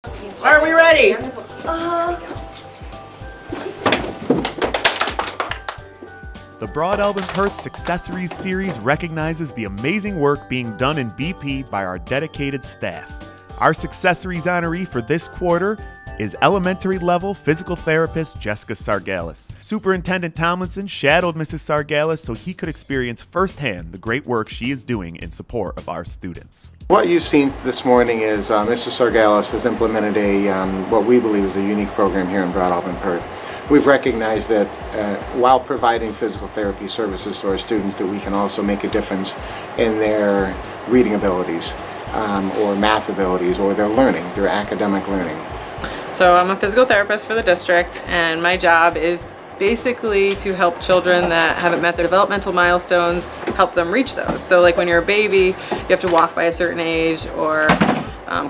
Are we ready? The Broadalbin-Perth Successories series recognizes the amazing work being done in BP by our dedicated staff. Our Successories honoree for this quarter is elementary level physical therapist Jessica Sargalis. Superintendent Tomlinson shadowed Mrs. Sargalis so he could experience firsthand the great work she is doing in support of our students. What you've seen this morning is Mrs. Sargalis has implemented what we believe is a unique program here in Broadalbin-Perth. We've recognized that while providing physical therapy services to our students, that we can also make a difference in their reading abilities or math abilities or their learning, their academic learning. So I'm a physical therapist for the district, and my job is basically to help children that haven't met their developmental milestones, help them reach those. So like when you're a baby, you have to walk by a certain age or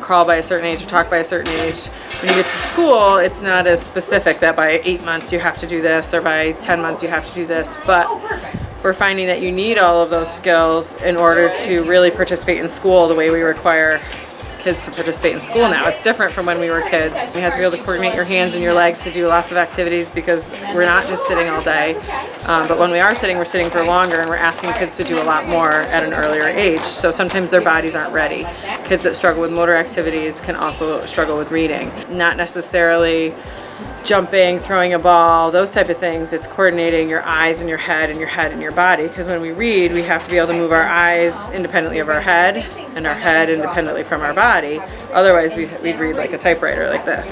crawl by a certain age or talk by a certain age. When you get to school, it's not as specific that by 8 months you have to do this or by 10 months you have to do this, but we're finding that you need all of those skills in order to really participate in school the way we require kids to participate in school now. It's different from when we were kids. You have to be able to coordinate your hands and your legs to do lots of activities because we're not just sitting all day. But when we are sitting, we're sitting for longer, and we're asking kids to do a lot more at an earlier age. So sometimes their bodies aren't ready. Kids that struggle with motor activities can also struggle with reading. Not necessarily jumping, throwing a ball, those type of things. It's coordinating your eyes and your head and your head and your body, because when we read, we have to be able to move our eyes independently of our head and our head independently from our body. Otherwise we'd read like a typewriter like this.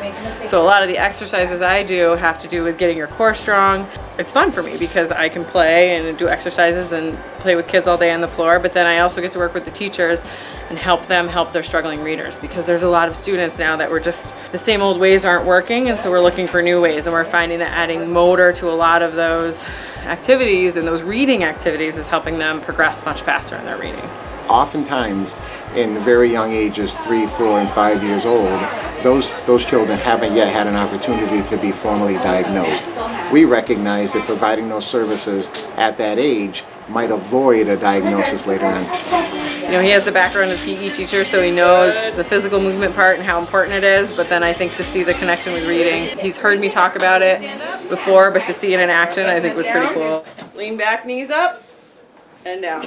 So a lot of the exercises I do have to do with getting your core strong. It's fun for me because I can play and do exercises and play with kids all day on the floor, but then I also get to work with the teachers and help them help their struggling readers, because there's a lot of students now that we're just, the same old ways aren't working, and so we're looking for new ways, and we're finding that adding motor to a lot of those activities and those reading activities is helping them progress much faster in their reading. Oftentimes, in very young ages, 3, 4, and 5 years old, those children haven't yet had an opportunity to be formally diagnosed. We recognize that providing those services at that age might avoid a diagnosis later on. You know, he has the background of PE teacher, so he knows the physical movement part and how important it is, but then I think to see the connection with reading, he's heard me talk about it before, but to see it in action I think was pretty cool. Lean back, knees up, and down.